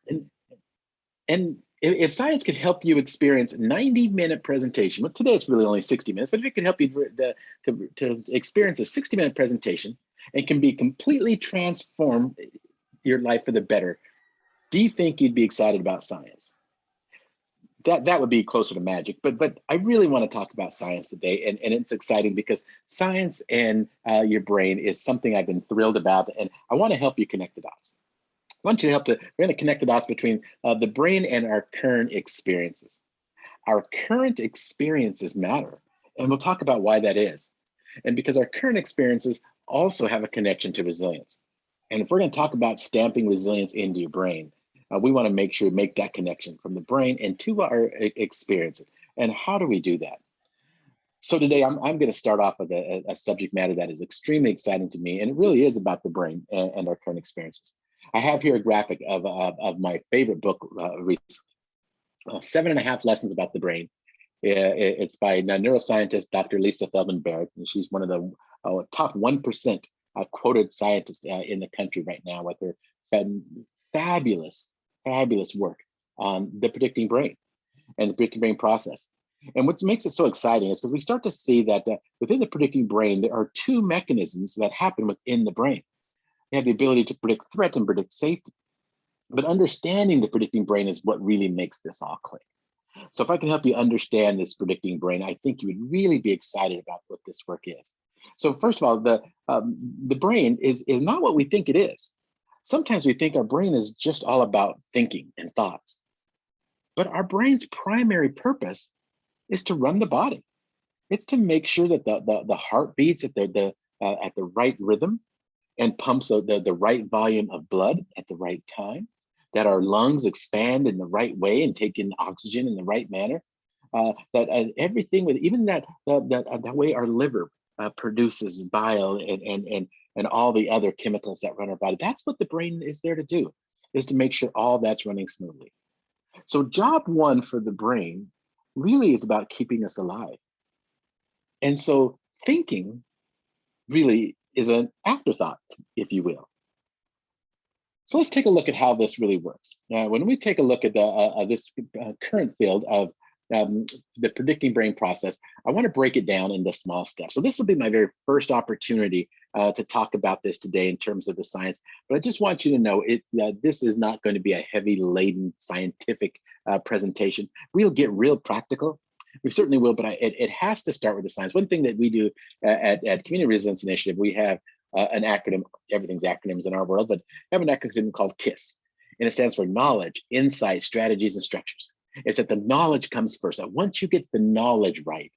And, and if science could help you experience 90-minute presentation, well, today it's really only 60 minutes, but if it could help you to experience a 60-minute presentation and can be completely transform your life for the better, do you think you'd be excited about science? That would be closer to magic, but I really want to talk about science today, and it's exciting because science and your brain is something I've been thrilled about, and I want to help you connect the dots. I want you to we're going to connect the dots between the brain and our current experiences. Our current experiences matter, and we'll talk about why that is. And because our current experiences also have a connection to resilience. And if we're going to talk about stamping resilience into your brain, we want to make sure we make that connection from the brain and to our experiences. And how do we do that? So today I'm going to start off with a subject matter that is extremely exciting to me, and it really is about the brain and our current experiences. I have here a graphic of my favorite book recently, 7.5 Lessons About the Brain. It's by neuroscientist Dr. Lisa Feldman Barrett, and she's one of the top 1% quoted scientists in the country right now with her fabulous work on the predicting brain and the predicting brain process. And what makes it so exciting is because we start to see that within the predicting brain, there are two mechanisms that happen within the brain. We have the ability to predict threat and predict safety. But understanding the predicting brain is what really makes this all click. So if I can help you understand this predicting brain, I think you would really be excited about what this work is. So first of all, the brain is not what we think it is. Sometimes we think our brain is just all about thinking and thoughts. But our brain's primary purpose is to run the body. It's to make sure that the heart beats at the right rhythm and pumps the right volume of blood at the right time, that our lungs expand in the right way and take in oxygen in the right manner, that everything with even that way our liver produces bile and all the other chemicals that run our body. That's what the brain is there to do, is to make sure all that's running smoothly. So job one for the brain really is about keeping us alive. And so thinking really is an afterthought, if you will. So let's take a look at how this really works. Now, when we take a look at this current field of the predicting brain process, I want to break it down into small steps. So this will be my very first opportunity to talk about this today in terms of the science. But I just want you to know this is not going to be a heavy laden scientific presentation. We'll get real practical. We certainly will, but it has to start with the science. One thing that we do at Community Resilience Initiative, we have an acronym. Everything's acronyms in our world, but we have an acronym called KISS, and it stands for knowledge, insight, strategies, and structures. It's that the knowledge comes first. And once you get the knowledge right,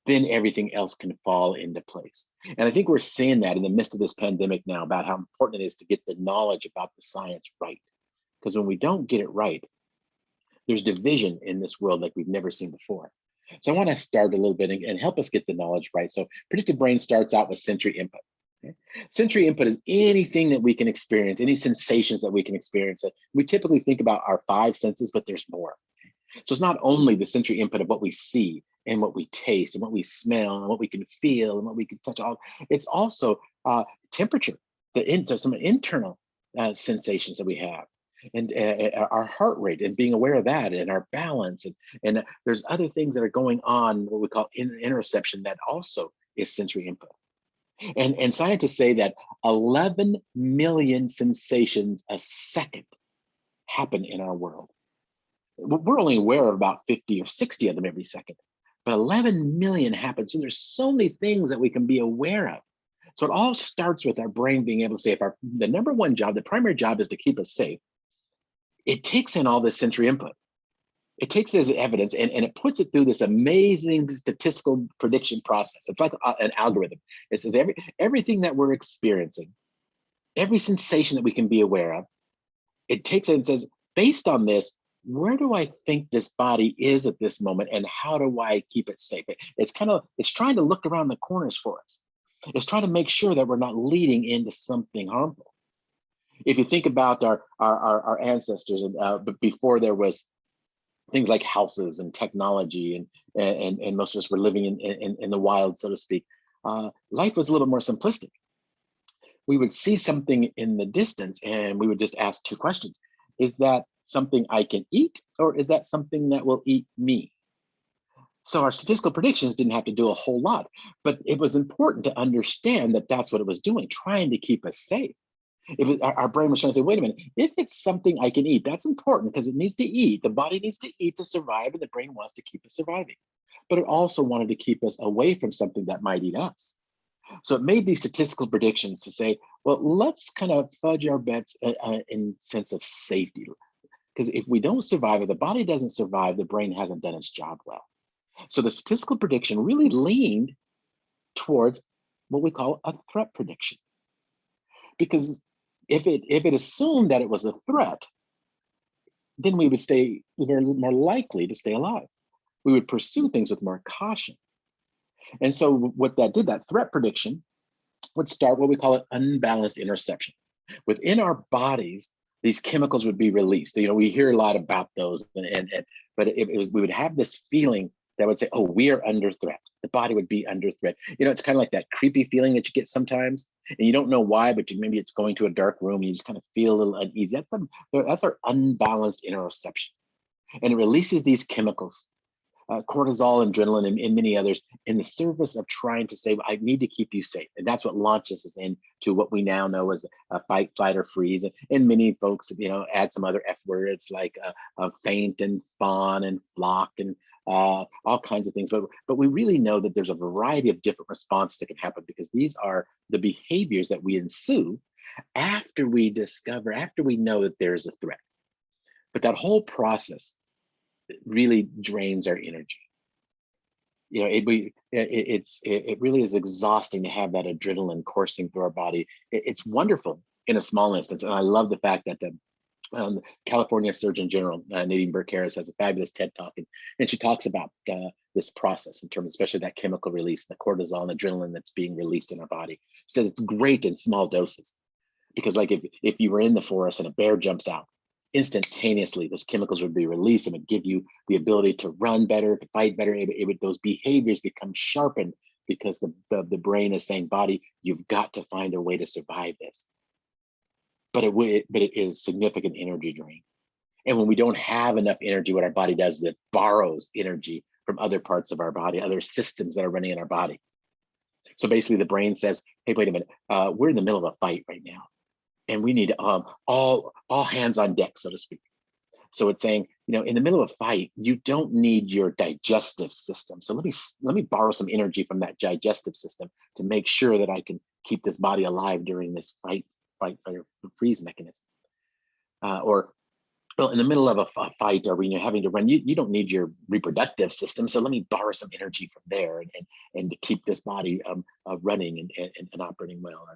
then everything else can fall into place. And I think we're seeing that in the midst of this pandemic now about how important it is to get the knowledge about the science right. Because when we don't get it right, there's division in this world like we've never seen before. So I want to start a little bit and help us get the knowledge right. So predictive brain starts out with sensory input. Okay? Sensory input is anything that we can experience, any sensations that we can experience. We typically think about our 5 senses, but there's more. So it's not only the sensory input of what we see and what we taste and what we smell and what we can feel and what we can touch. It's also temperature, some internal sensations that we have, and our heart rate and being aware of that, and our balance, and there's other things that are going on, what we call interoception, that also is sensory input. And scientists say that 11 million sensations a second happen in our world. We're only aware of about 50 or 60 of them every second, but 11 million happen. So there's so many things that we can be aware of. So it all starts with our brain being able to say, if the number one job, the primary job is to keep us safe, it takes in all this sensory input. It takes it as evidence and it puts it through this amazing statistical prediction process. It's like an algorithm. It says everything that we're experiencing, every sensation that we can be aware of, it takes it and says, based on this, where do I think this body is at this moment, and how do I keep it safe? It's trying to look around the corners for us. It's trying to make sure that we're not leading into something harmful. If you think about our ancestors, before there was things like houses and technology, and most of us were living in the wild, so to speak, life was a little more simplistic. We would see something in the distance and we would just ask 2 questions. Is that something I can eat, or is that something that will eat me? So our statistical predictions didn't have to do a whole lot, but it was important to understand that that's what it was doing, trying to keep us safe. If our brain was trying to say, wait a minute, if it's something I can eat, that's important because it needs to eat. The body needs to eat to survive, and the brain wants to keep us surviving. But it also wanted to keep us away from something that might eat us. So it made these statistical predictions to say, well, let's kind of fudge our bets in sense of safety. Because if we don't survive, if the body doesn't survive, the brain hasn't done its job well. So the statistical prediction really leaned towards what we call a threat prediction. Because if it assumed that it was a threat, then we were more likely to stay alive. We would pursue things with more caution. And so what that did, that threat prediction would start what we call an unbalanced intersection. Within our bodies, these chemicals would be released. You know, we hear a lot about those, but it was, we would have this feeling that would say, oh, we are under threat. The body would be under threat. You know, it's kind of like that creepy feeling that you get sometimes, and you don't know why, but maybe it's going to a dark room and you just kind of feel a little uneasy. That's our unbalanced interoception. And it releases these chemicals, cortisol and adrenaline and many others, in the service of trying to say, I need to keep you safe. And that's what launches us into what we now know as a fight, flight, or freeze. And many folks, you know, add some other F words like faint and fawn and flock and all kinds of things. But we really know that there's a variety of different responses that can happen, because these are the behaviors that we ensue after we know that there's a threat. But that whole process really drains our energy. You know, it really is exhausting to have that adrenaline coursing through our body. It's wonderful in a small instance, and I love the fact that the California Surgeon General Nadine Burke Harris has a fabulous TED talk, and she talks about this process in terms, especially that chemical release, the cortisol and adrenaline that's being released in our body. She says it's great in small doses, because like if you were in the forest and a bear jumps out, instantaneously those chemicals would be released and would give you the ability to run better, to fight better. Those behaviors become sharpened because the brain is saying, body, you've got to find a way to survive this. But it is significant energy drain. And when we don't have enough energy, what our body does is it borrows energy from other parts of our body, other systems that are running in our body. So basically the brain says, hey, wait a minute, we're in the middle of a fight right now, and we need all hands on deck, so to speak. So it's saying, you know, in the middle of a fight, you don't need your digestive system. So let me borrow some energy from that digestive system to make sure that I can keep this body alive during this fight or freeze mechanism. Or well, in the middle of a fight, or when you're having to run, you don't need your reproductive system. So let me borrow some energy from there and to keep this body running and operating well.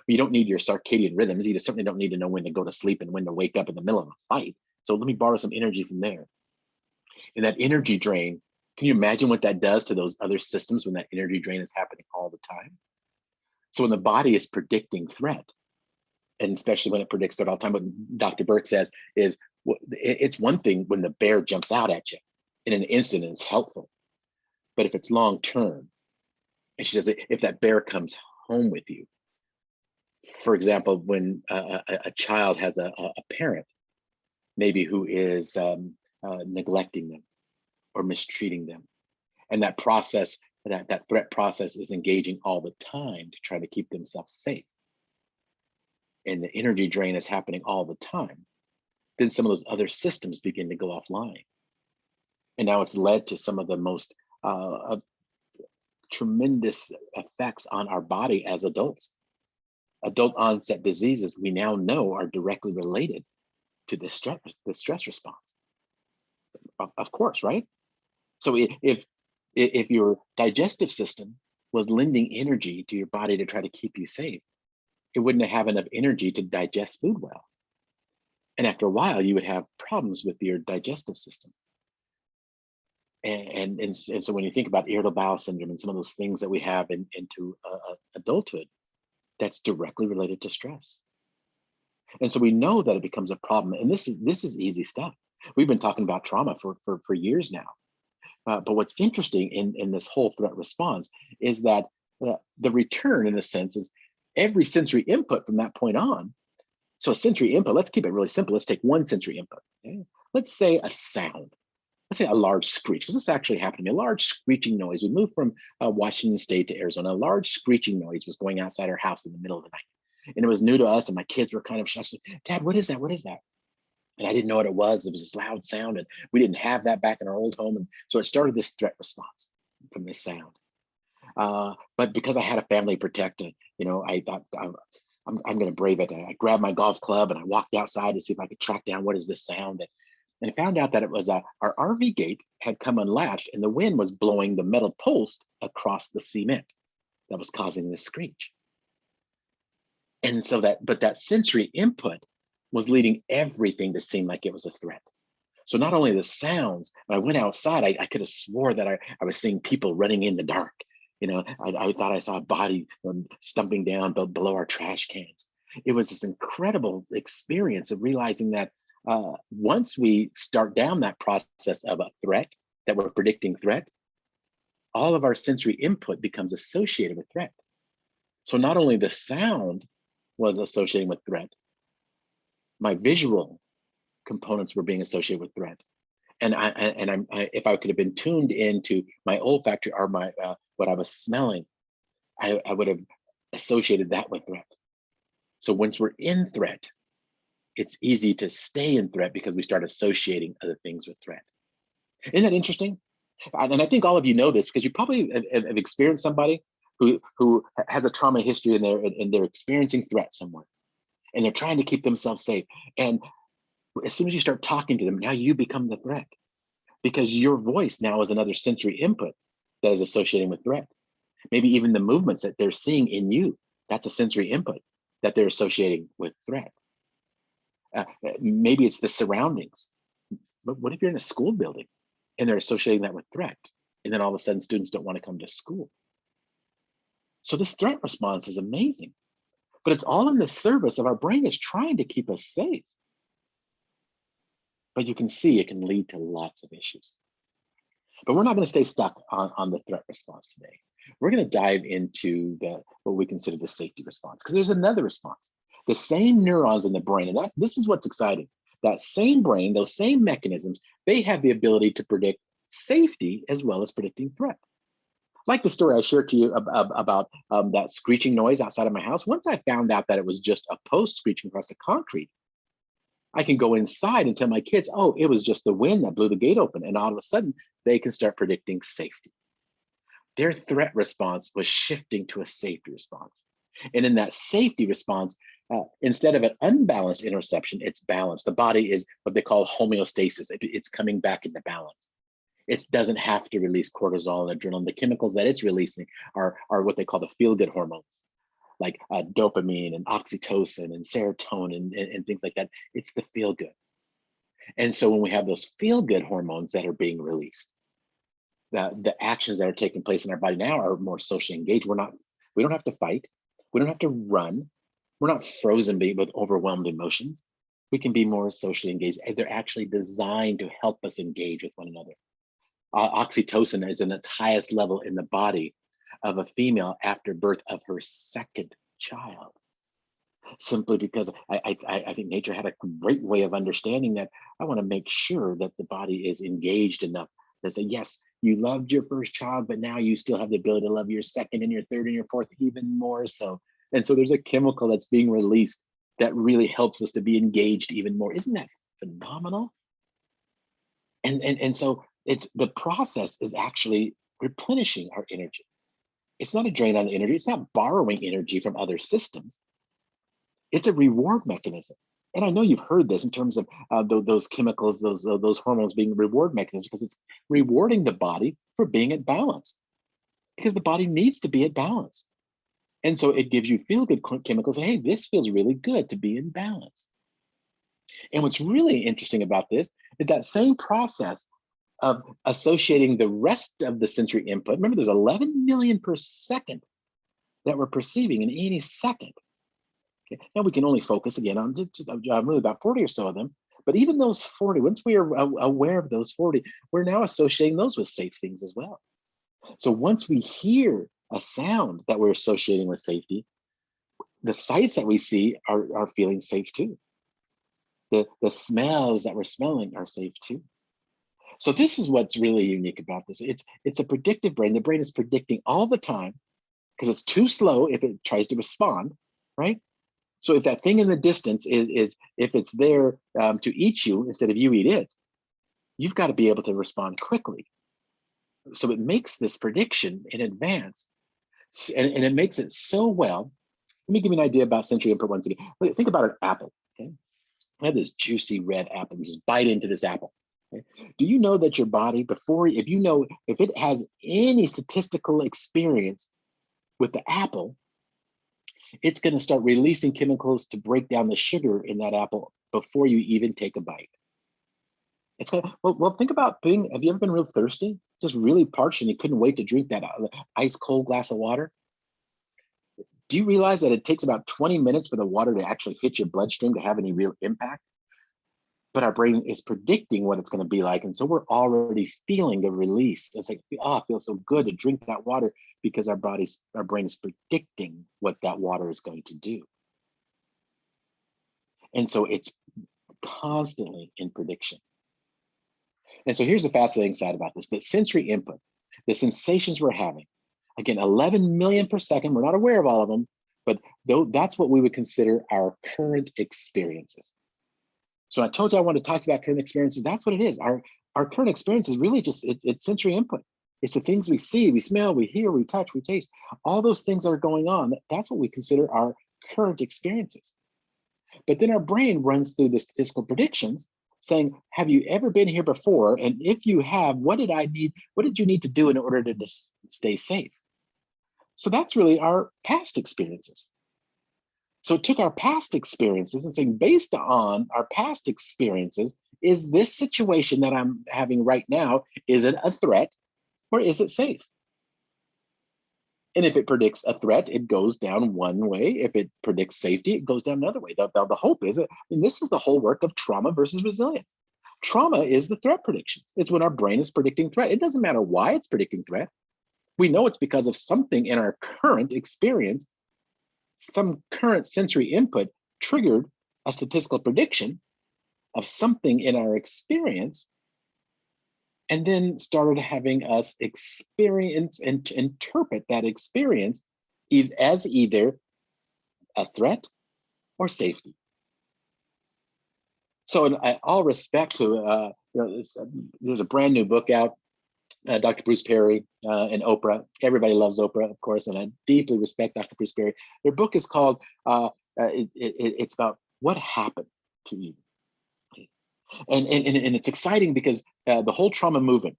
You don't need your circadian rhythms. You certainly don't need to know when to go to sleep and when to wake up in the middle of a fight. So let me borrow some energy from there. And that energy drain, can you imagine what that does to those other systems when that energy drain is happening all the time? So when the body is predicting threat, and especially when it predicts threat all the time, what Dr. Burke says is, it's one thing when the bear jumps out at you in an instant and it's helpful. But if it's long term, and she says, if that bear comes home with you, for example, when a child has a parent, maybe who is neglecting them or mistreating them, and that process, that threat process is engaging all the time to try to keep themselves safe, and the energy drain is happening all the time, then some of those other systems begin to go offline. And now it's led to some of the most tremendous effects on our body as adults. Adult onset diseases we now know are directly related to the stress response. Of course, right? So if your digestive system was lending energy to your body to try to keep you safe, it wouldn't have enough energy to digest food well. And after a while, you would have problems with your digestive system. And so when you think about irritable bowel syndrome and some of those things that we have into adulthood, that's directly related to stress. And so we know that it becomes a problem. And this is easy stuff. We've been talking about trauma for years now. But what's interesting in this whole threat response is that the return, in a sense, is every sensory input from that point on So a sensory input, let's keep it really simple. Let's take one sensory input. Okay? Let's say a sound. Let's say a large screech, because this actually happened to me. A large screeching noise. We moved from Washington State to Arizona. A large screeching noise was going outside our house in the middle of the night. And it was new to us, and my kids were kind of shocked. Dad, what is that? What is that? And I didn't know what it was. It was this loud sound, and we didn't have that back in our old home. And so it started this threat response from this sound. But because I had a family protected, I thought I'm going to brave it. I grabbed my golf club and I walked outside to see if I could track down what is this sound. And I found out that it was our RV gate had come unlatched, and the wind was blowing the metal post across the cement that was causing this screech. And so that sensory input was leading everything to seem like it was a threat. So not only the sounds, when I went outside, I could have swore that I was seeing people running in the dark. I thought I saw a body stumping down below our trash cans. It was this incredible experience of realizing that once we start down that process of a threat, that we're predicting threat, all of our sensory input becomes associated with threat. So not only the sound was associated with threat, my visual components were being associated with threat. And if I could have been tuned into my olfactory or my what I was smelling, I would have associated that with threat. So once we're in threat, it's easy to stay in threat because we start associating other things with threat. Isn't that interesting? And I think all of you know this because you probably have experienced somebody who has a trauma history and they're experiencing threat somewhere, and they're trying to keep themselves safe. And as soon as you start talking to them, now you become the threat because your voice now is another sensory input that is associating with threat. Maybe even the movements that they're seeing in you, that's a sensory input that they're associating with threat. Maybe it's the surroundings. But what if you're in a school building and they're associating that with threat? And then all of a sudden students don't want to come to school. So this threat response is amazing, but it's all in the service of our brain is trying to keep us safe. But you can see it can lead to lots of issues. But we're not going to stay stuck on the threat response today. We're going to dive into what we consider the safety response, because there's another response. The same neurons in the brain, and this is what's exciting. That same brain, those same mechanisms, they have the ability to predict safety as well as predicting threat. Like the story I shared to you about that screeching noise outside of my house. Once I found out that it was just a post screeching across the concrete, I can go inside and tell my kids, oh, it was just the wind that blew the gate open. And all of a sudden, they can start predicting safety. Their threat response was shifting to a safety response. And in that safety response, instead of an unbalanced interception, it's balanced. The body is what they call homeostasis. It's coming back into balance. It doesn't have to release cortisol and adrenaline. The chemicals that it's releasing are what they call the feel-good hormones, like dopamine and oxytocin and serotonin and things like that. It's the feel-good. And so when we have those feel-good hormones that are being released, the actions that are taking place in our body now are more socially engaged. We don't have to fight. We don't have to run. We're not frozen with overwhelmed emotions. We can be more socially engaged. And they're actually designed to help us engage with one another. Oxytocin is in its highest level in the body of a female after birth of her second child. Simply because I think nature had a great way of understanding that I want to make sure that the body is engaged enough to say, yes, you loved your first child, but now you still have the ability to love your second and your third and your fourth even more so. And so there's a chemical that's being released that really helps us to be engaged even more. Isn't that phenomenal? And so the process is actually replenishing our energy. It's not a drain on the energy. It's not borrowing energy from other systems. It's a reward mechanism. And I know you've heard this in terms of those chemicals, those hormones being reward mechanisms, because it's rewarding the body for being at balance, because the body needs to be at balance. And so it gives you feel-good chemicals. Hey, this feels really good to be in balance. And what's really interesting about this is that same process of associating the rest of the sensory input. Remember, there's 11 million per second that we're perceiving in any second. Okay. Now we can only focus again on really about 40 or so of them. But even those 40, once we are aware of those 40, we're now associating those with safe things as well. So once we hear a sound that we're associating with safety, the sights that we see are feeling safe too. The smells that we're smelling are safe too. So this is what's really unique about this. It's a predictive brain. The brain is predicting all the time because it's too slow if it tries to respond, right? So if that thing in the distance is if it's there to eat you instead of you eat it, you've got to be able to respond quickly. So it makes this prediction in advance, and it makes it so well. Let me give you an idea about sensory input once again. Think about an apple. Okay, I have this juicy red apple. You just bite into this apple. Okay? Do you know that your body, if it has any statistical experience with the apple, it's going to start releasing chemicals to break down the sugar in that apple before you even take a bite. It's kind of, well, think about have you ever been real thirsty? Just really parched and you couldn't wait to drink that ice cold glass of water? Do you realize that it takes about 20 minutes for the water to actually hit your bloodstream to have any real impact? But our brain is predicting what it's going to be like. And so we're already feeling the release. It's like, oh, it feels so good to drink that water because our brain is predicting what that water is going to do. And so it's constantly in prediction. And so here's the fascinating side about this, the sensory input, the sensations we're having. Again, 11 million per second. We're not aware of all of them, but that's what we would consider our current experiences. So I told you I want to talk about current experiences. That's what it is. Our current experience is really just, it's sensory input. It's the things we see, we smell, we hear, we touch, we taste. All those things that are going on, that's what we consider our current experiences. But then our brain runs through the statistical predictions saying, have you ever been here before? And if you have, what did you need to do in order to stay safe? So that's really our past experiences. So it took our past experiences and saying, based on our past experiences, is this situation that I'm having right now, is it a threat or is it safe? And if it predicts a threat, it goes down one way. If it predicts safety, it goes down another way. The hope is, this is the whole work of trauma versus resilience. Trauma is the threat predictions. It's when our brain is predicting threat. It doesn't matter why it's predicting threat. We know it's because of something in our current experience, some current sensory input triggered a statistical prediction of something in our experience, and then started having us experience and interpret that experience as either a threat or safety. So in all respect to, there's a brand new book out, Dr. Bruce Perry and Oprah. Everybody loves Oprah, of course, and I deeply respect Dr. Bruce Perry. Their book is called, it's about what happened to you. And it's exciting because the whole trauma movement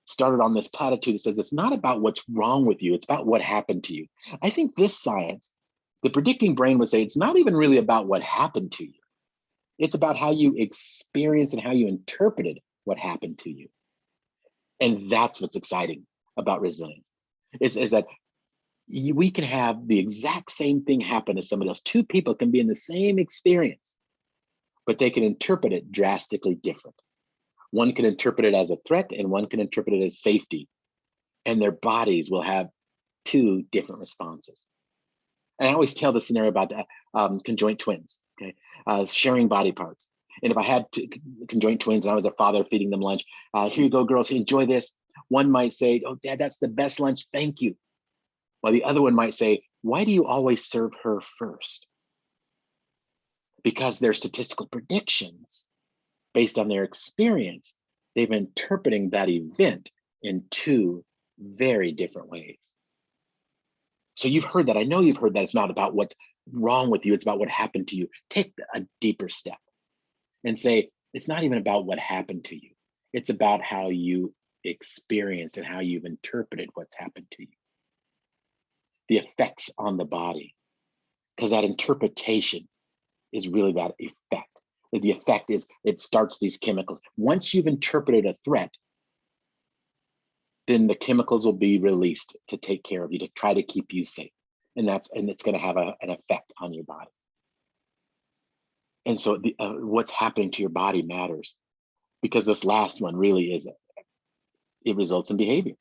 started on this platitude that says it's not about what's wrong with you, it's about what happened to you. I think this science, the predicting brain would say it's not even really about what happened to you. It's about how you experienced and how you interpreted what happened to you. And that's what's exciting about resilience, is that we can have the exact same thing happen to somebody else. Two people can be in the same experience, but they can interpret it drastically different. One can interpret it as a threat and one can interpret it as safety. And their bodies will have two different responses. And I always tell the scenario about conjoint twins, okay? Sharing body parts. And if I had conjoint twins and I was a father feeding them lunch, here you go, girls, enjoy this. One might say, oh, Dad, that's the best lunch, thank you. While the other one might say, why do you always serve her first? Because their statistical predictions, based on their experience, they've been interpreting that event in two very different ways. So you've heard that. I know you've heard that it's not about what's wrong with you. It's about what happened to you. Take a deeper step and say, it's not even about what happened to you. It's about how you experienced and how you've interpreted what's happened to you. The effects on the body, because that interpretation is really that effect. The effect is it starts these chemicals. Once you've interpreted a threat, then the chemicals will be released to take care of you, to try to keep you safe. And it's going to have an effect on your body. And so what's happening to your body matters, because this last one really it results in behavior.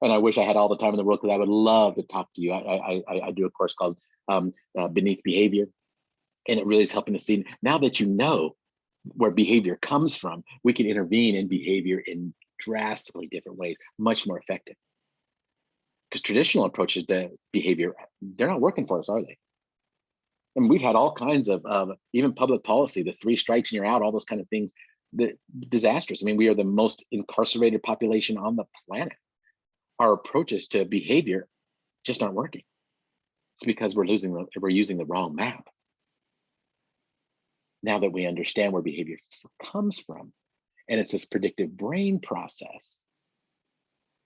And I wish I had all the time in the world, because I would love to talk to you. I do a course called beneath behavior. And it really is helping to see, now that you know where behavior comes from, we can intervene in behavior in drastically different ways, much more effective. Because traditional approaches to behavior, they're not working for us, are they? And we've had all kinds of even public policy, the 3 strikes and you're out, all those kind of things, disastrous. I mean, we are the most incarcerated population on the planet. Our approaches to behavior just aren't working. It's because we're using the wrong map. Now that we understand where behavior comes from, and it's this predictive brain process,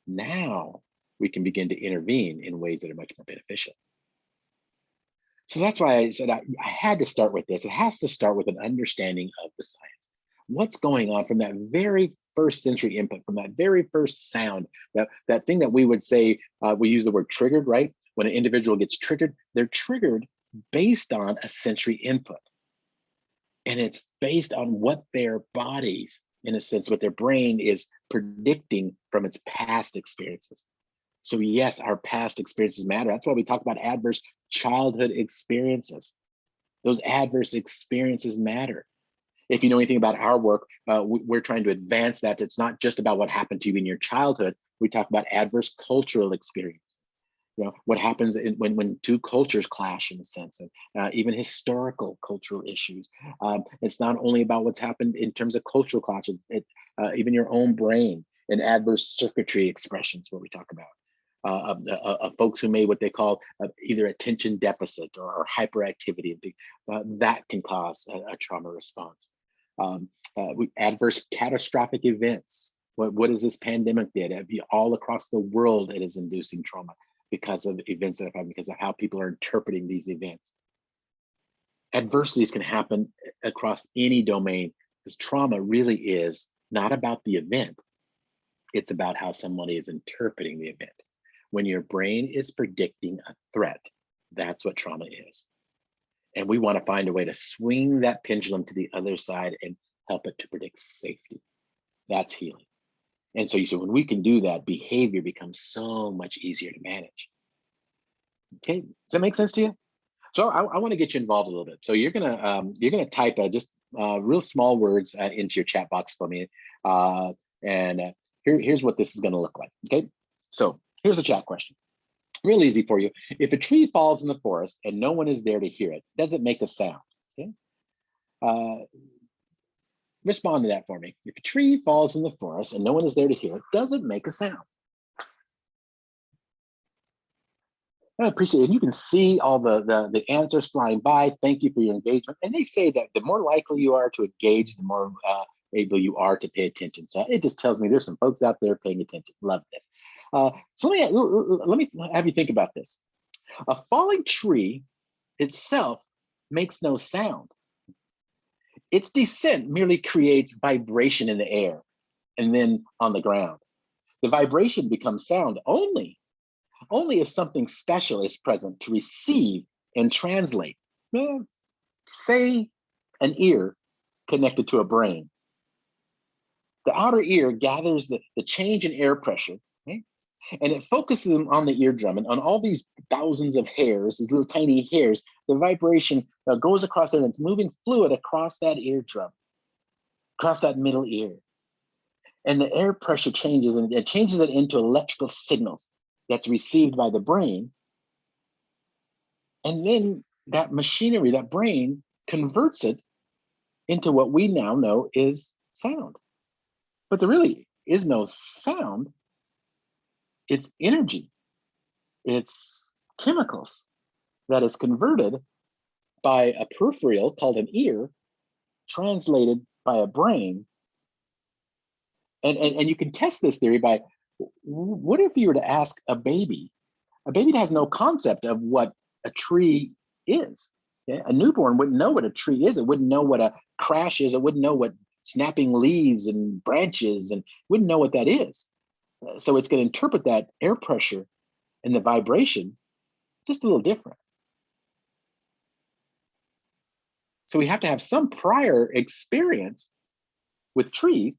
now we can begin to intervene in ways that are much more beneficial. So that's why I said I had to start with this. It has to start with an understanding of the science. What's going on from that very first sensory input, from that very first sound, that thing that we would say, we use the word triggered, right? When an individual gets triggered, they're triggered based on a sensory input. And it's based on what their bodies, in a sense, what their brain is predicting from its past experiences. So yes, our past experiences matter. That's why we talk about adverse childhood experiences. Those adverse experiences matter. If you know anything about our work, we're trying to advance that. It's not just about what happened to you in your childhood. We talk about adverse cultural experience. You know, what happens when 2 cultures clash, in a sense, and even historical cultural issues. It's not only about what's happened in terms of cultural clashes, even your own brain and adverse circuitry expressions, what we talk about. Folks who made what they call either attention deficit or hyperactivity, that can cause a trauma response. Adverse catastrophic events. What is this pandemic did? All across the world, it is inducing trauma because of events that have happened, because of how people are interpreting these events. Adversities can happen across any domain, because trauma really is not about the event. It's about how somebody is interpreting the event. When your brain is predicting a threat, that's what trauma is. And we want to find a way to swing that pendulum to the other side and help it to predict safety. That's healing. And so you see, when we can do that, behavior becomes so much easier to manage. Okay, does that make sense to you? So I want to get you involved a little bit. So you're gonna type just real small words into your chat box for me, here's what this is going to look like. Okay, so here's a chat question. Real easy for you. If a tree falls in the forest and no one is there to hear it, does it make a sound? Okay. Respond to that for me. If a tree falls in the forest and no one is there to hear it, does it make a sound? I appreciate it. And you can see all the answers flying by. Thank you for your engagement. And they say that the more likely you are to engage, the more able you are to pay attention. So it just tells me there's some folks out there paying attention. Love this. So let me have you think about this. A falling tree itself makes no sound. Its descent merely creates vibration in the air and then on the ground. The vibration becomes sound only if something special is present to receive and translate. Say an ear connected to a brain. The outer ear gathers the change in air pressure, okay? And it focuses on the eardrum, and on all these thousands of hairs, these little tiny hairs, the vibration goes across there, and it's moving fluid across that eardrum, across that middle ear. And the air pressure changes, and it changes it into electrical signals that's received by the brain. And then that machinery, that brain, converts it into what we now know is sound. But there really is no sound. It's energy. It's chemicals that is converted by a peripheral called an ear, translated by a brain. And you can test this theory by, what if you were to ask a baby that has no concept of what a tree is? Yeah? A newborn wouldn't know what a tree is. It wouldn't know what a crash is. It wouldn't know what snapping leaves and branches, and wouldn't know what that is. So it's going to interpret that air pressure and the vibration just a little different. So we have to have some prior experience with trees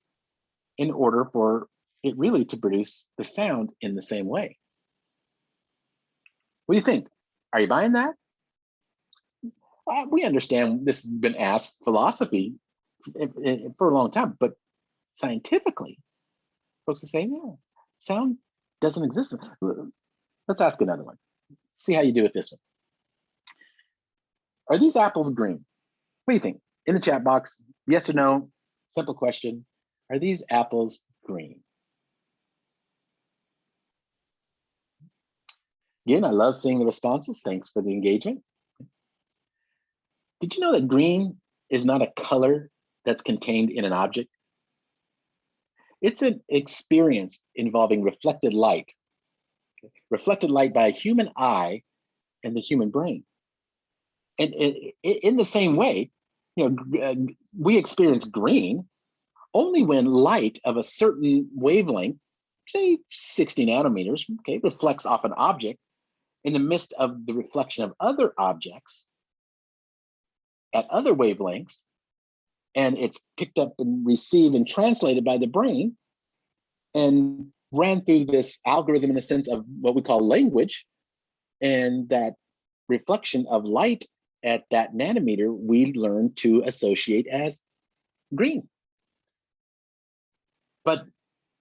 in order for it really to produce the sound in the same way. What do you think? Are you buying that? We understand this has been asked philosophy for a long time, but scientifically, folks are saying, yeah, sound doesn't exist. Let's ask another one. See how you do with this one. Are these apples green? What do you think? In the chat box, yes or no? Simple question. Are these apples green? Again, I love seeing the responses. Thanks for the engagement. Did you know that green is not a color that's contained in an object? It's an experience involving reflected light by a human eye and the human brain. And in the same way, we experience green only when light of a certain wavelength, say 60 nanometers, okay, reflects off an object in the midst of the reflection of other objects at other wavelengths, and it's picked up and received and translated by the brain and ran through this algorithm in the sense of what we call language, and that reflection of light at that nanometer we learn to associate as green. But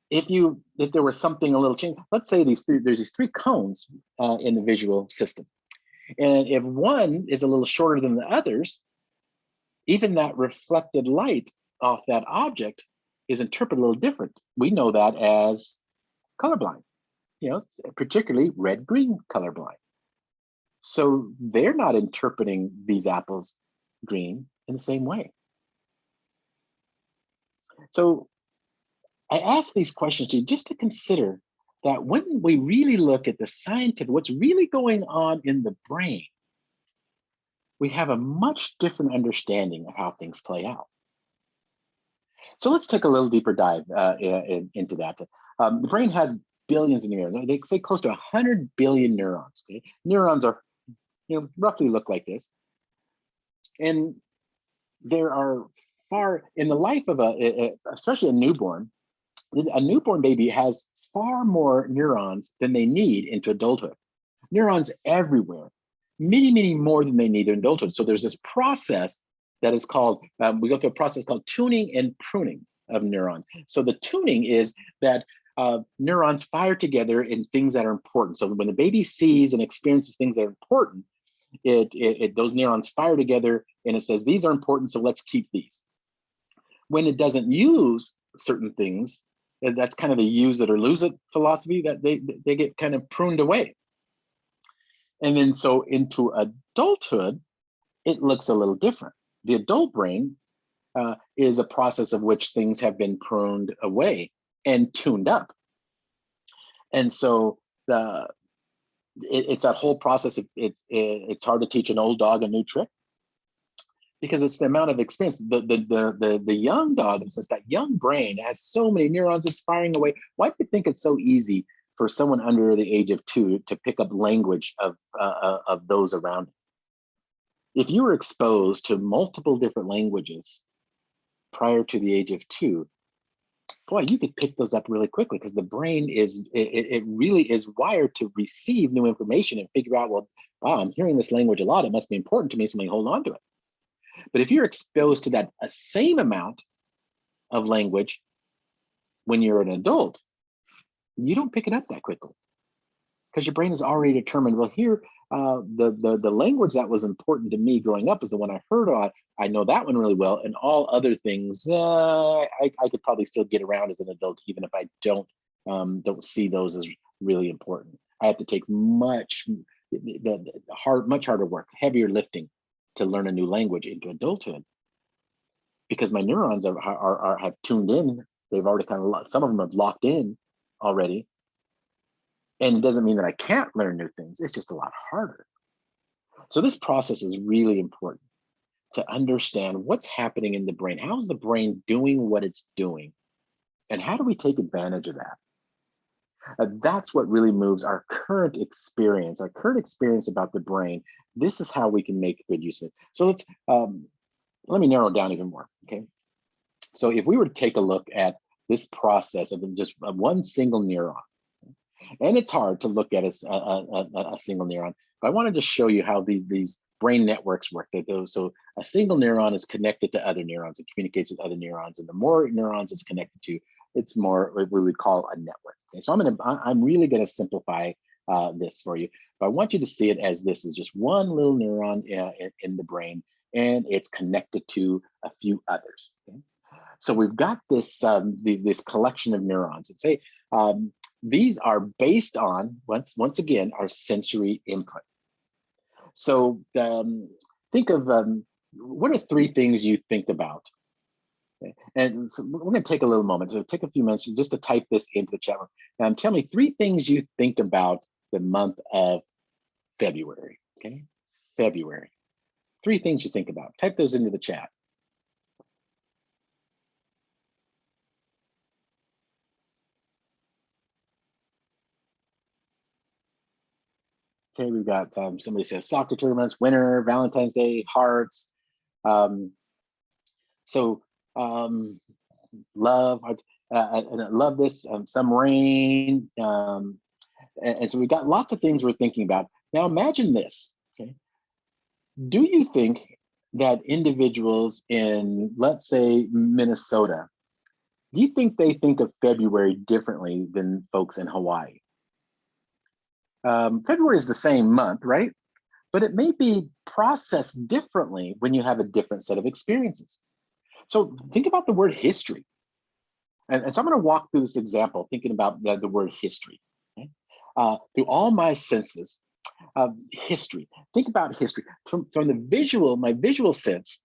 if there was something a little change, let's say there's these three cones in the visual system, and if one is a little shorter than the others, even that reflected light off that object is interpreted a little different. We know that as colorblind, particularly red-green colorblind. So they're not interpreting these apples green in the same way. So I ask these questions to you just to consider that when we really look at the scientific, what's really going on in the brain, we have a much different understanding of how things play out. So let's take a little deeper dive into that. The brain has billions of neurons. They say close to 100 billion neurons. Okay? Neurons are, roughly look like this. And there are in the life of especially a newborn baby has far more neurons than they need into adulthood. Neurons everywhere, many, many more than they need in adulthood. So there's this process that is called, we go through a process called tuning and pruning of neurons. So the tuning is that neurons fire together in things that are important. So when the baby sees and experiences things that are important, those neurons fire together and it says, these are important, so let's keep these. When it doesn't use certain things, that's kind of the use it or lose it philosophy, that they get kind of pruned away. And then so into adulthood, it looks a little different. The adult brain is a process of which things have been pruned away and tuned up. And so it's that whole process. It's hard to teach an old dog a new trick because it's the amount of experience. The young dog, since that young brain has so many neurons, it's firing away. Why do you think it's so easy for someone under the age of 2 to pick up language of those around them? If you were exposed to multiple different languages prior to the age of 2, boy, you could pick those up really quickly because the brain it really is wired to receive new information and figure out, well, wow, I'm hearing this language a lot. It must be important to me, so let me hold on to it. But if you're exposed to that same amount of language when you're an adult, you don't pick it up that quickly because your brain is already determined, well, here, the language that was important to me growing up is the one I heard on. I know that one really well, and all other things, I could probably still get around as an adult, even if I don't see those as really important. I have to take much harder work, heavier lifting to learn a new language into adulthood because my neurons have tuned in. They've already some of them have locked in already. And it doesn't mean that I can't learn new things. It's just a lot harder. So this process is really important to understand what's happening in the brain. How's the brain doing what it's doing? And how do we take advantage of that? That's what really moves our current experience about the brain. This is how we can make good use of it. So let me narrow it down even more, okay? So if we were to take a look at this process of just one single neuron, and it's hard to look at a single neuron, but I wanted to show you how the brain networks work. So a single neuron is connected to other neurons. It communicates with other neurons, and the more neurons it's connected to, it's more what we would call a network. Okay, so I'm really gonna simplify this for you, but I want you to see it as this is just one little neuron in the brain, and it's connected to a few others. Okay? So we've got this collection of neurons, and say these are based on once again our sensory input. So think of what are three things you think about? Okay. And so we're going to take a little moment, so take a few minutes just to type this into the chat room. Tell me three things you think about the month of February. Okay, February. Three things you think about. Type those into the chat. Okay, we've got somebody says soccer tournaments, winter, Valentine's Day, hearts. Um, so love, and I love this, some rain. And so we've got lots of things we're thinking about. Now imagine this, okay? Do you think that individuals in, let's say, Minnesota, do you think they think of February differently than folks in Hawaii? February is the same month, right? But it may be processed differently when you have a different set of experiences. So think about the word history. And so I'm going to walk through this example, thinking about the word history. Okay? Through all my senses, history. Think about history from the visual, my visual sense.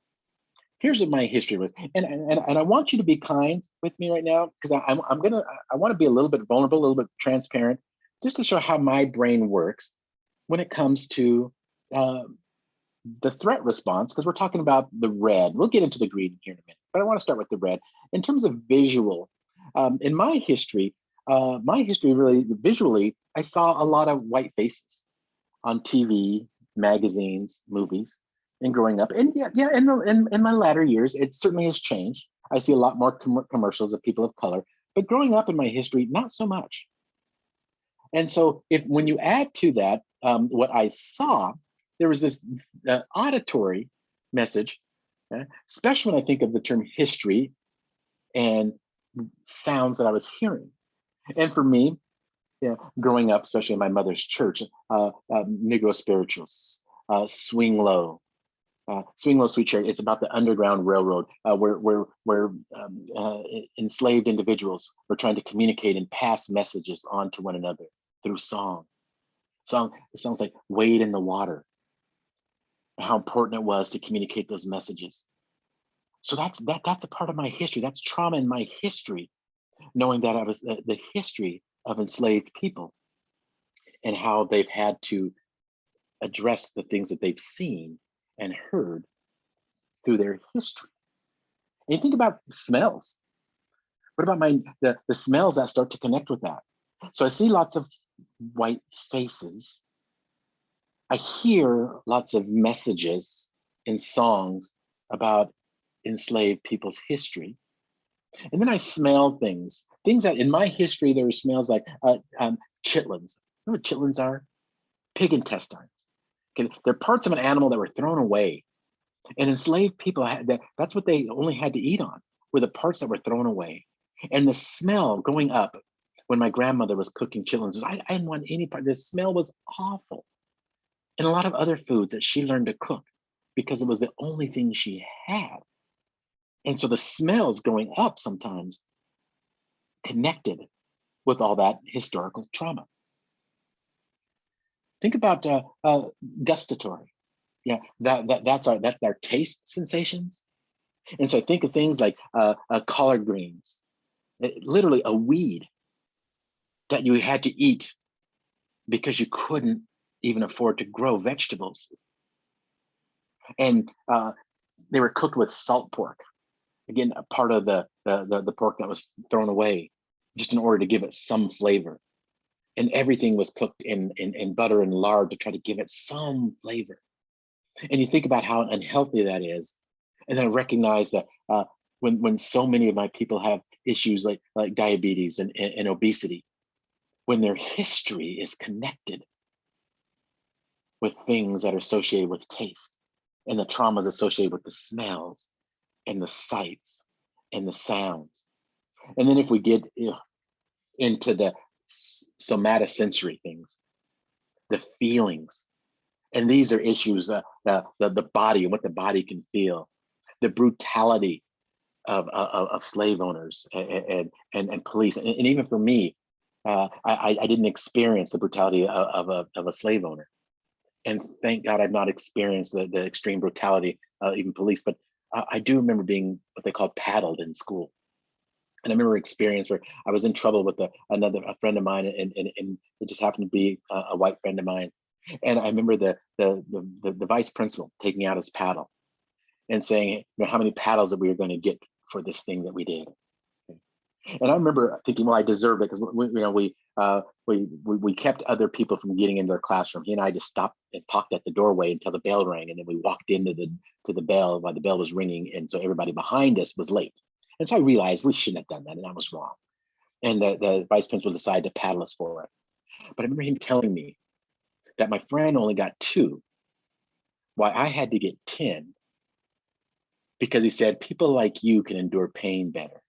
Here's what my history was, and I want you to be kind with me right now, because I want to be a little bit vulnerable, a little bit transparent, just to show how my brain works when it comes to the threat response, because we're talking about the red. We'll get into the green here in a minute, but I want to start with the red. In terms of visual, in my history really visually, I saw a lot of white faces on TV, magazines, movies, and growing up. And yeah, in my latter years, it certainly has changed. I see a lot more commercials of people of color, but growing up in my history, not so much. And so when you add to that what I saw, there was this auditory message, especially when I think of the term history and sounds that I was hearing. And for me, yeah, growing up, especially in my mother's church, Negro spirituals, swing low, sweet chariot. It's about the Underground Railroad, where enslaved individuals were trying to communicate and pass messages on to one another through song. It sounds like Wade in the Water, how important it was to communicate those messages. So that's a part of my history. That's trauma in my history, knowing that I was the history of enslaved people and how they've had to address the things that they've seen and heard through their history. And you think about smells. What about the smells that start to connect with that? So I see lots of white faces. I hear lots of messages in songs about enslaved people's history. And then I smell things that in my history, there were smells like chitlins. You know what chitlins are? Pig intestines. Okay, they're parts of an animal that were thrown away. And enslaved people, that's what they only had to eat on, were the parts that were thrown away. And the smell going up when my grandmother was cooking chitlins, I didn't want any part. The smell was awful. And a lot of other foods that she learned to cook because it was the only thing she had. And so the smells going up sometimes connected with all that historical trauma. Think about gustatory. Yeah, that's our taste sensations. And so I think of things like collard greens, literally a weed that you had to eat because you couldn't even afford to grow vegetables. And they were cooked with salt pork. Again, a part of the pork that was thrown away just in order to give it some flavor. And everything was cooked in butter and lard to try to give it some flavor. And you think about how unhealthy that is. And then I recognize that when so many of my people have issues like diabetes and obesity, when their history is connected with things that are associated with taste, and the traumas associated with the smells and the sights and the sounds. And then if we get into the somatosensory things, the feelings, and these are issues, the body and what the body can feel, the brutality of slave owners and police. And even for me, I didn't experience the brutality of a slave owner. And thank God I've not experienced the extreme brutality of even police, but I do remember being what they call paddled in school. And I remember an experience where I was in trouble with a friend of mine, and it just happened to be a white friend of mine. And I remember the vice principal taking out his paddle and saying, you know, how many paddles that we were going to get for this thing that we did. And I remember thinking, well, I deserve it, because we kept other people from getting in their classroom. He and I just stopped and talked at the doorway until the bell rang, and then we walked into the bell while the bell was ringing, and so everybody behind us was late. And so I realized we shouldn't have done that, and I was wrong. And the vice principal decided to paddle us for it. But I remember him telling me that my friend only got 2, why I had to get 10, because he said people like you can endure pain better,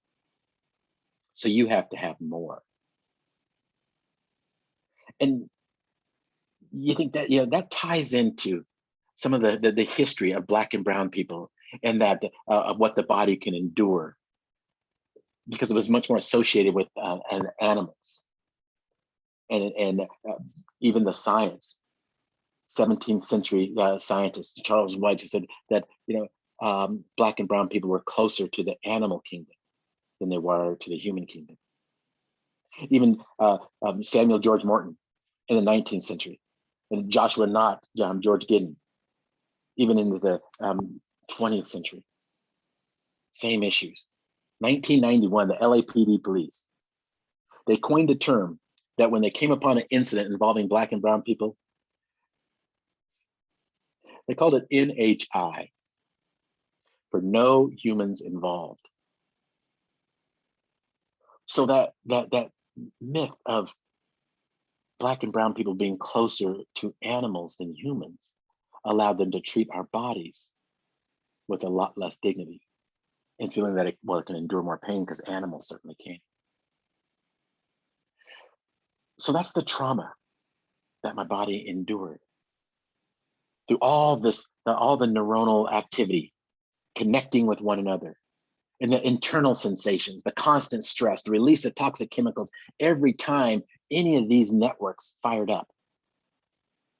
so you have to have more. And you think that, you know, that ties into some of the history of Black and brown people, and that of what the body can endure, because it was much more associated with animals and even the science. 17th century scientist Charles White said that, you know, Black and brown people were closer to the animal kingdom than they were to the human kingdom. Even Samuel George Morton in the 19th century, and Joshua Knott, George Giddens, even into the 20th century, same issues. 1991, the LAPD police, they coined a term that when they came upon an incident involving Black and brown people, they called it NHI, for no humans involved. So that myth of Black and brown people being closer to animals than humans allowed them to treat our bodies with a lot less dignity, and feeling that it can endure more pain, because animals certainly can. So that's the trauma that my body endured through all this, all the neuronal activity, connecting with one another, and the internal sensations, the constant stress, the release of toxic chemicals. Every time any of these networks fired up,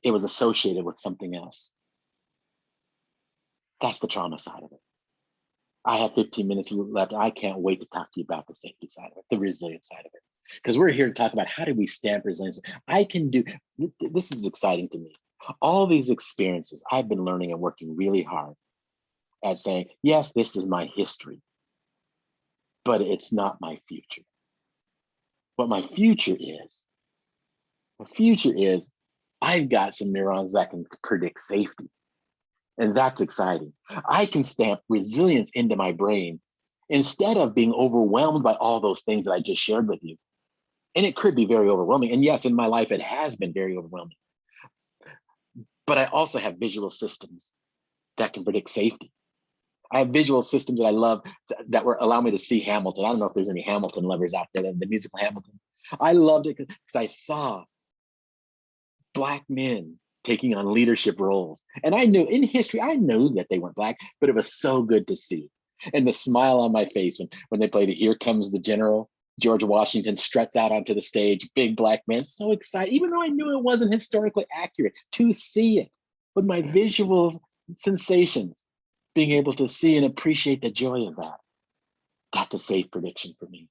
it was associated with something else. That's the trauma side of it. I have 15 minutes left. I can't wait to talk to you about the safety side of it, the resilience side of it, because we're here to talk about how do we stamp resilience. I can do, this is exciting to me. All these experiences, I've been learning and working really hard at saying, yes, this is my history, but it's not my future. What my future is, I've got some neurons that can predict safety. And that's exciting. I can stamp resilience into my brain instead of being overwhelmed by all those things that I just shared with you. And it could be very overwhelming. And yes, in my life, it has been very overwhelming. But I also have visual systems that can predict safety. I have visual systems that I love that allow me to see Hamilton. I don't know if there's any Hamilton lovers out there, the musical Hamilton. I loved it because I saw Black men taking on leadership roles. And I knew in history, I knew that they weren't Black, but it was so good to see. And the smile on my face when they played Here Comes the General, George Washington struts out onto the stage, big Black man, so excited, even though I knew it wasn't historically accurate, to see it with my visual sensations, being able to see and appreciate the joy of that. That's a safe prediction for me.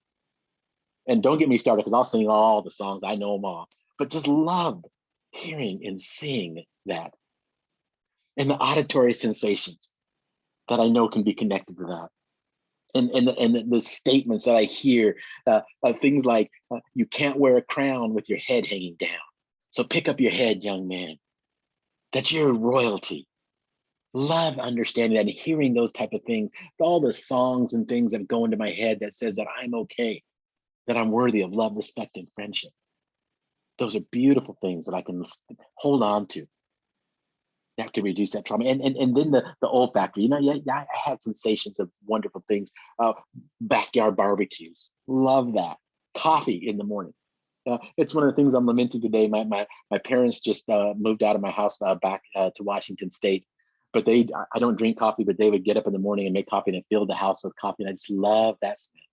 And don't get me started, because I'll sing all the songs, I know them all, but just love hearing and seeing that. And the auditory sensations that I know can be connected to that. And the statements that I hear, things like, you can't wear a crown with your head hanging down. So pick up your head, young man, that you're royalty. Love understanding that and hearing those type of things, all the songs and things that go into my head that says that I'm okay, that I'm worthy of love, respect, and friendship. Those are beautiful things that I can hold on to That could reduce that trauma. And then the olfactory, yeah, I had sensations of wonderful things. Backyard barbecues, love that. Coffee in the morning. It's one of the things I'm lamenting today. My parents just moved out of my house back to Washington State, but I don't drink coffee, but they would get up in the morning and make coffee and fill the house with coffee, and I just love that smell.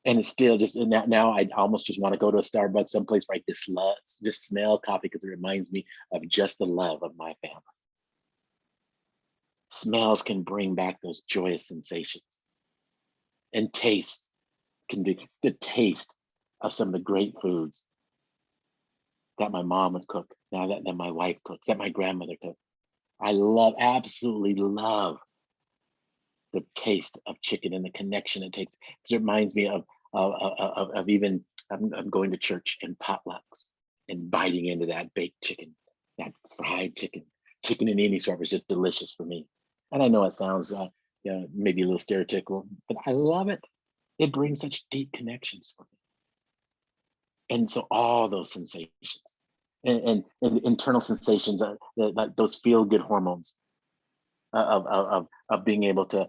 And it's still just now I almost just want to go to a Starbucks someplace where I just smell coffee because it reminds me of just the love of my family. Smells can bring back those joyous sensations. And taste can be the taste of some of the great foods that my mom would cook, now that my wife cooks, that my grandmother cooked. I absolutely love the taste of chicken and the connection it takes. Because it reminds me of even I'm going to church and potlucks and biting into that baked chicken, that fried chicken. Chicken in any sort was just delicious for me. And I know it sounds maybe a little stereotypical, but I love it. It brings such deep connections for me. And so all those sensations and internal sensations, like those feel good hormones of being able to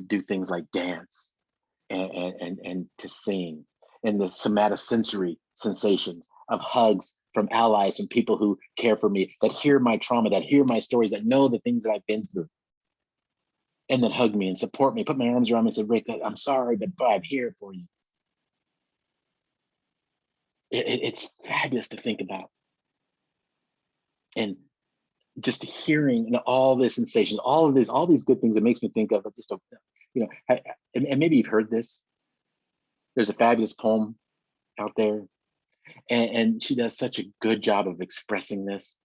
do things like dance and to sing, and the somatosensory sensations of hugs from allies and people who care for me, that hear my trauma, that hear my stories, that know the things that I've been through, and then hug me and support me, put my arms around me and say, Rick, I'm sorry, but I'm here for you. It's fabulous to think about. And just hearing all the sensations, all these good things, it makes me think of just and maybe you've heard this. There's a fabulous poem out there, and she does such a good job of expressing this.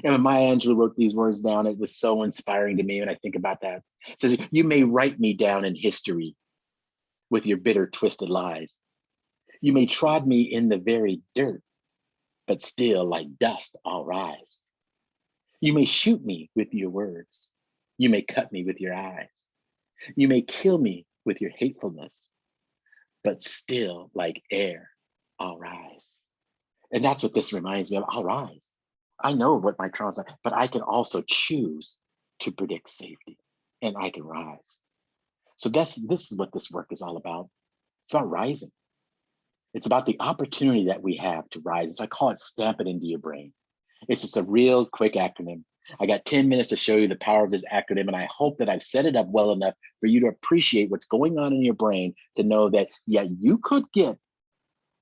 And when Maya Angelou wrote these words down, it was so inspiring to me when I think about that. It says, you may write me down in history with your bitter, twisted lies. You may trod me in the very dirt, but still like dust I'll rise. You may shoot me with your words. You may cut me with your eyes. You may kill me with your hatefulness, but still like air I'll rise. And that's what this reminds me of. I'll rise. I know what my traumas are, but I can also choose to predict safety, and I can rise. So this is what this work is all about. It's about rising. It's about the opportunity that we have to rise. So I call it Stamp It Into Your Brain. It's just a real quick acronym. I got 10 minutes to show you the power of this acronym, and I hope that I've set it up well enough for you to appreciate what's going on in your brain, to know that, yeah, you could get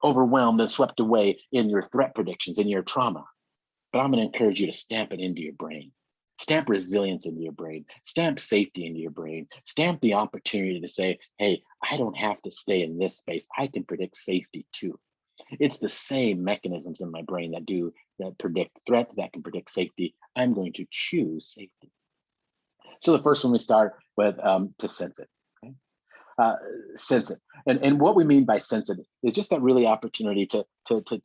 overwhelmed and swept away in your threat predictions, in your trauma. But I'm going to encourage you to stamp it into your brain. Stamp resilience into your brain. Stamp safety into your brain. Stamp the opportunity to say, hey, I don't have to stay in this space. I can predict safety too. It's the same mechanisms in my brain that predict threat, that can predict safety. I'm going to choose safety. So the first one we start with, to sense it. Okay? Sense it. And what we mean by sense it is just that really opportunity to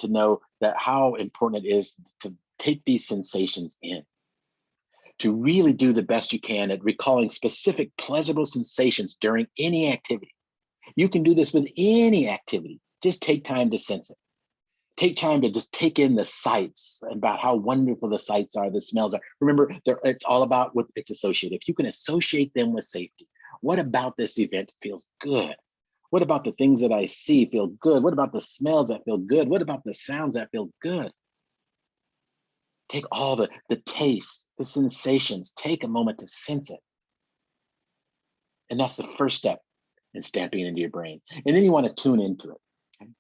know that how important it is to take these sensations in, to really do the best you can at recalling specific pleasurable sensations during any activity. You can do this with any activity. Just take time to sense it. Take time to just take in the sights, about how wonderful the sights are, the smells are. Remember, it's all about what it's associated. If you can associate them with safety, what about this event feels good? What about the things that I see feel good? What about the smells that feel good? What about the sounds that feel good? Take all the taste, the sensations, take a moment to sense it. And that's the first step in stamping it into your brain. And then you want to tune into it. Okay?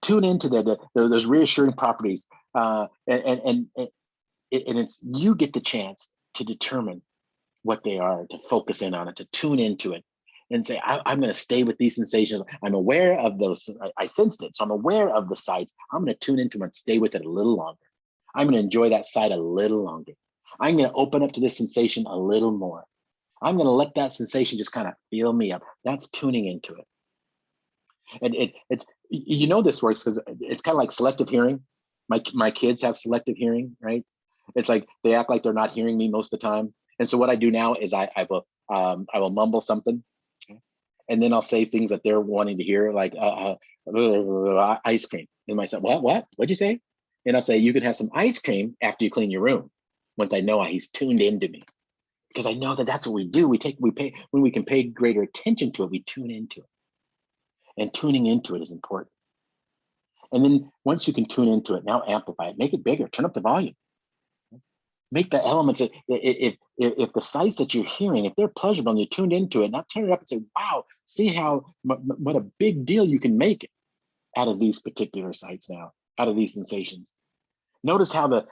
Tune into those reassuring properties. And it's, you get the chance to determine what they are, to focus in on it, to tune into it and say, I'm going to stay with these sensations. I'm aware of those. I sensed it. So I'm aware of the sights. I'm going to tune into it and stay with it a little longer. I'm going to enjoy that sight a little longer. I'm going to open up to this sensation a little more. I'm going to let that sensation just kind of feel me up. That's tuning into it. And it's, this works because it's kind of like selective hearing. My kids have selective hearing, right? It's like they act like they're not hearing me most of the time. And so what I do now is I will mumble something, and then I'll say things that they're wanting to hear, like ice cream. And myself, what'd you say? And I'll say, you can have some ice cream after you clean your room. once I know he's tuned into me. Because I know that that's what we do. We pay, when we can pay greater attention to it, we tune into it. And tuning into it is important. And then once you can tune into it, now amplify it, make it bigger, turn up the volume. Make the elements, if the sights that you're hearing, if they're pleasurable and you're tuned into it, now turn it up and say, wow, see how, what a big deal you can make out of these particular sights now, out of these sensations. Notice how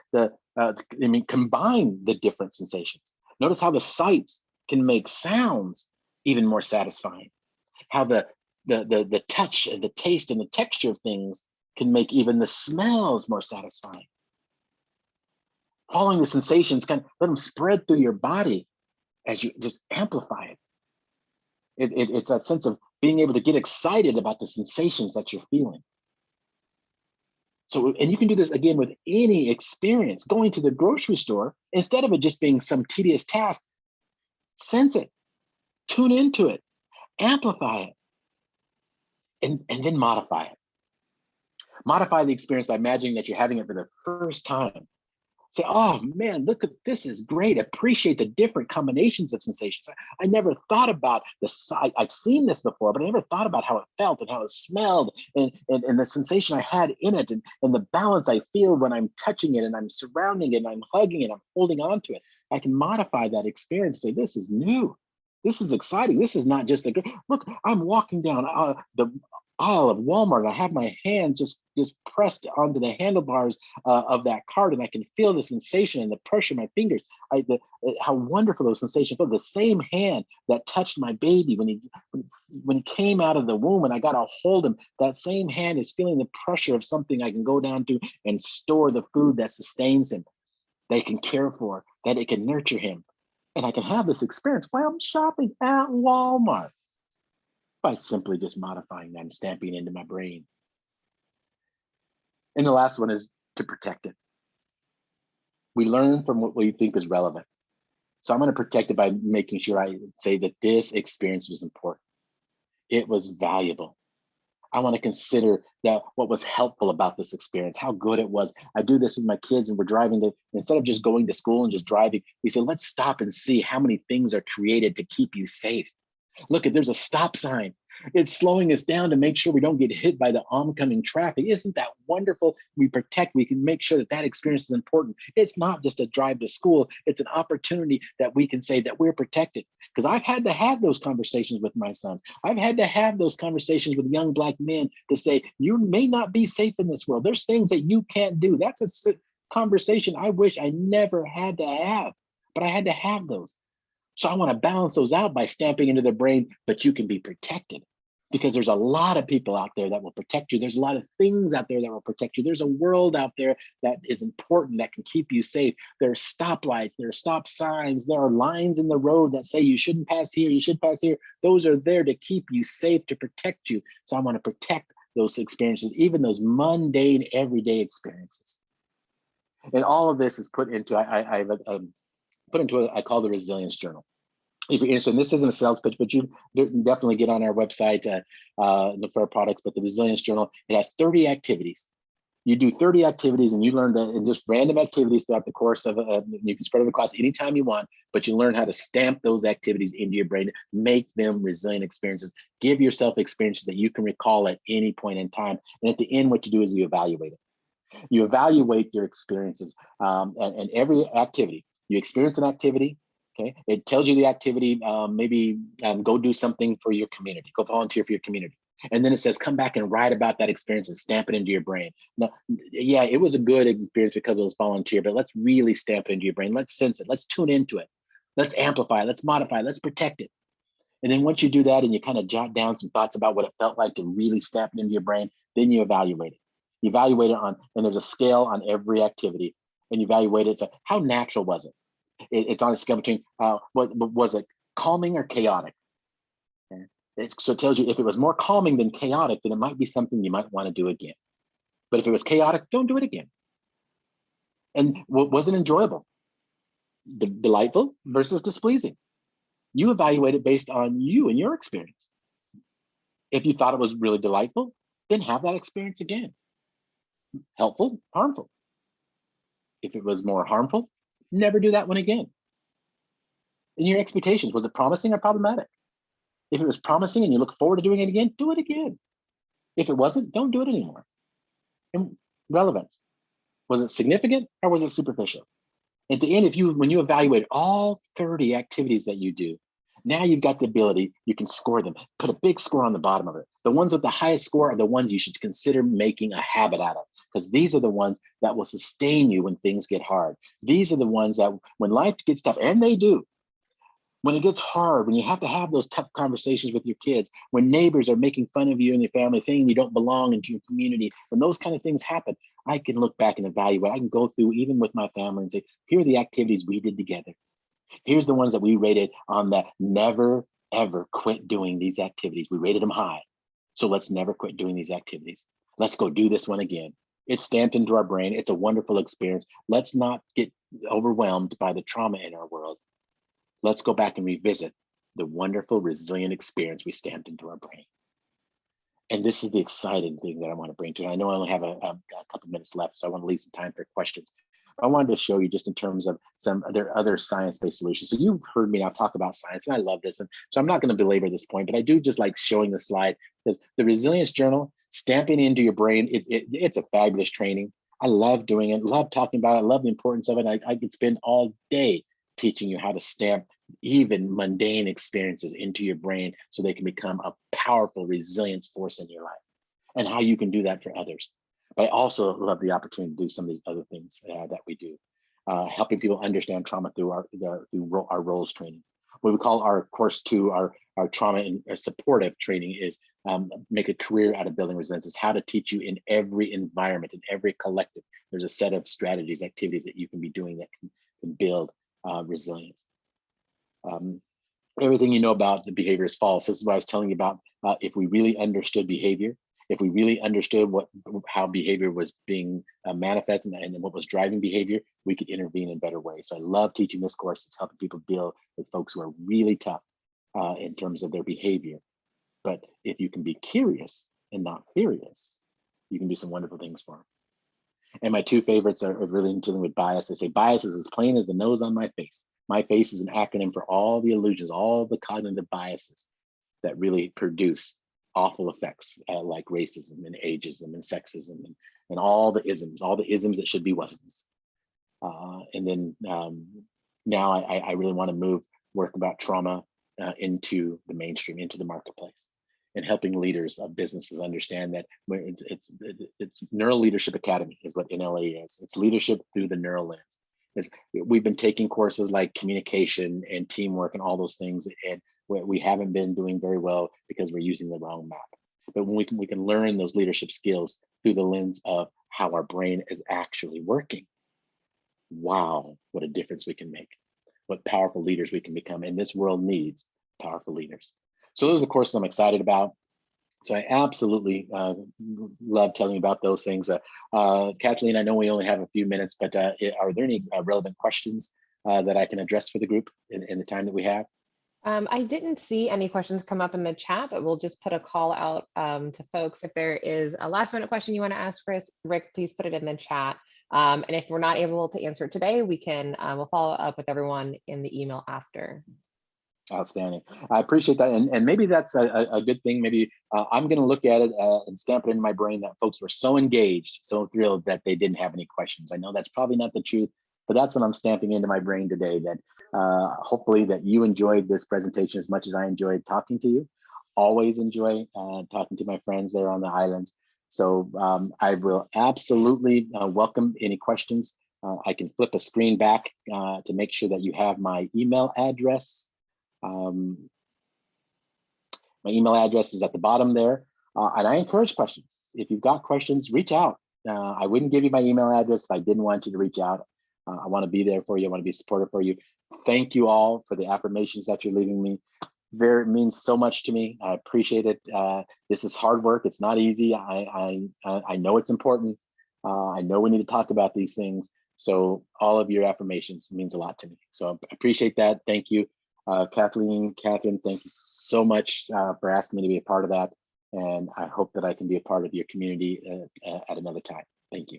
combine the different sensations. Notice how the sights can make sounds even more satisfying. How the touch and the taste and the texture of things can make even the smells more satisfying. Following the sensations, kind of let them spread through your body as you just amplify it. It's that sense of being able to get excited about the sensations that you're feeling. So, and you can do this again with any experience. Going to the grocery store, instead of it just being some tedious task, sense it, tune into it, amplify it, and then modify it. Modify the experience by imagining that you're having it for the first time. Say, oh man, look at this, is great. Appreciate the different combinations of sensations. I never thought about I've seen this before, but I never thought about how it felt and how it smelled and the sensation I had in it and the balance I feel when I'm touching it and I'm surrounding it and I'm hugging it, I'm holding on to it. I can modify that experience, say, this is new. This is exciting. This is not just look, I'm walking down the aisle of Walmart. I have my hands just pressed onto the handlebars of that cart, and I can feel the sensation and the pressure of my fingers. How wonderful those sensations feel. The same hand that touched my baby when he came out of the womb, and I got to hold him. That same hand is feeling the pressure of something I can go down to and store the food that sustains him, that it can care for, that it can nurture him, and I can have this experience while I'm shopping at Walmart, by simply just modifying that and stamping it into my brain. And the last one is to protect it. We learn from what we think is relevant. So I'm going to protect it by making sure I say that this experience was important. It was valuable. I want to consider that what was helpful about this experience, how good it was. I do this with my kids, and we're driving instead of just going to school and just driving, we say, let's stop and see how many things are created to keep you safe. Look, there's a stop sign. It's slowing us down to make sure we don't get hit by the oncoming traffic. Isn't that wonderful? We can make sure that experience is important. It's not just a drive to school. It's an opportunity that we can say that we're protected. Because I've had to have those conversations with my sons. I've had to have those conversations with young Black men to say, you may not be safe in this world. There's things that you can't do. That's a conversation I wish I never had to have, but I had to have those. So I want to balance those out by stamping into the brain, but you can be protected, because there's a lot of people out there that will protect you. There's a lot of things out there that will protect you. There's a world out there that is important, that can keep you safe. There are stoplights, there are stop signs, there are lines in the road that say you shouldn't pass here, you should pass here. Those are there to keep you safe, to protect you. So I want to protect those experiences, even those mundane, everyday experiences. And all of this is put into, I call the resilience journal. If you're interested, and this isn't a sales pitch, but you definitely get on our website, look for our products. But the resilience journal, it has 30 activities. You do 30 activities, and you learn and just random activities throughout the course of you can spread it across anytime you want, but you learn how to stamp those activities into your brain, make them resilient experiences, give yourself experiences that you can recall at any point in time. And at the end, what you do is you evaluate it. You evaluate your experiences, and every activity. You experience an activity, okay? It tells you the activity, maybe go do something for your community, go volunteer for your community. And then it says, come back and write about that experience and stamp it into your brain. Now, yeah, it was a good experience because it was volunteer, but let's really stamp it into your brain. Let's sense it, let's tune into it. Let's amplify, let's modify, let's protect it. And then once you do that and you kind of jot down some thoughts about what it felt like to really stamp it into your brain, then you evaluate it. You evaluate it and there's a scale on every activity, and you evaluate it. So how natural was it? It's on a scale between what was it, calming or chaotic? Okay. So it tells you if it was more calming than chaotic, then it might be something you might want to do again. But if it was chaotic, don't do it again. And what was it enjoyable? Delightful versus displeasing. You evaluate it based on you and your experience. If you thought it was really delightful, then have that experience again. Helpful, harmful. If it was more harmful, Never do that one again. And your expectations, was it promising or problematic? If it was promising and you look forward to doing it again, do it again. If it wasn't, don't do it anymore. And relevance, was it significant or was it superficial? At the end, when you evaluate all 30 activities that you do, now you've got the ability, you can score them, put a big score on the bottom of it. The ones with the highest score are the ones you should consider making a habit out of, because these are the ones that will sustain you when things get hard. These are the ones that when life gets tough, and they do, when it gets hard, when you have to have those tough conversations with your kids, when neighbors are making fun of you and your family, thinking you don't belong into your community, when those kind of things happen, I can look back and evaluate. I can go through even with my family and say, here are the activities we did together. Here's the ones that we rated on the never, ever quit doing these activities. We rated them high. So let's never quit doing these activities. Let's go do this one again. It's stamped into our brain. It's a wonderful experience. Let's not get overwhelmed by the trauma in our world. Let's go back and revisit the wonderful, resilient experience we stamped into our brain. And this is the exciting thing that I want to bring to you. I know I only have a couple minutes left, so I want to leave some time for questions. I wanted to show you just in terms of some other science-based solutions. So you've heard me now talk about science, and I love this. And so I'm not going to belabor this point, but I do just like showing the slide, because the Resilience Journal, stamping into your brain, it's a fabulous training. I love doing it, love talking about it, I love the importance of it. I could spend all day teaching you how to stamp even mundane experiences into your brain so they can become a powerful resilience force in your life, and how you can do that for others. But I also love the opportunity to do some of these other things that we do, helping people understand trauma through our roles training. What we call our course 2, our trauma and supportive training is make a career out of building resilience. It's how to teach you in every environment, in every collective. There's a set of strategies, activities that you can be doing that can build resilience. Everything you know about the behavior is false. This is what I was telling you about. If we really understood behavior, if we really understood how behavior was being manifested and what was driving behavior, we could intervene in better ways. So I love teaching this course. It's helping people deal with folks who are really tough in terms of their behavior. But if you can be curious and not furious, you can do some wonderful things for them. And my 2 favorites are really dealing with bias. They say bias is as plain as the nose on my face. My face is an acronym for all the illusions, all the cognitive biases that really produce awful effects like racism and ageism and sexism and all the isms that should be wasn'ts. And then now I really want to move work about trauma into the mainstream, into the marketplace, and helping leaders of businesses understand that it's Neural Leadership Academy is what NLA is. It's leadership through the neural lens. We've been taking courses like communication and teamwork and all those things, and we haven't been doing very well because we're using the wrong map. But when we can learn those leadership skills through the lens of how our brain is actually working, wow, what a difference we can make. What powerful leaders we can become. And this world needs powerful leaders. So those are the courses I'm excited about. So I absolutely love telling you about those things. Kathleen, I know we only have a few minutes, but are there any relevant questions that I can address for the group in the time that we have? I didn't see any questions come up in the chat, but we'll just put a call out to folks. If there is a last minute question you want to ask Rick, please put it in the chat. And if we're not able to answer it today, we'll follow up with everyone in the email after. Outstanding. I appreciate that. And maybe that's a good thing. Maybe I'm going to look at it and stamp it in my brain that folks were so engaged, so thrilled that they didn't have any questions. I know that's probably not the truth, but that's what I'm stamping into my brain today, that hopefully that you enjoyed this presentation as much as I enjoyed talking to you. Always enjoy talking to my friends there on the islands. So I will absolutely welcome any questions. I can flip a screen back to make sure that you have my email address. My email address is at the bottom there, and I encourage questions. If you've got questions, reach out. I wouldn't give you my email address if I didn't want you to reach out. I want to be there for you. I want to be supportive for you. Thank you all for the affirmations that you're leaving me. It means so much to me. I appreciate it. This is hard work. It's not easy. I know it's important. I know we need to talk about these things. So all of your affirmations means a lot to me. So I appreciate that. Thank you. Kathleen, Catherine, thank you so much for asking me to be a part of that. And I hope that I can be a part of your community at another time. Thank you.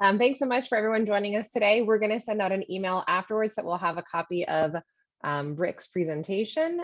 Thanks so much for everyone joining us today. We're going to send out an email afterwards that will have a copy of Rick's presentation.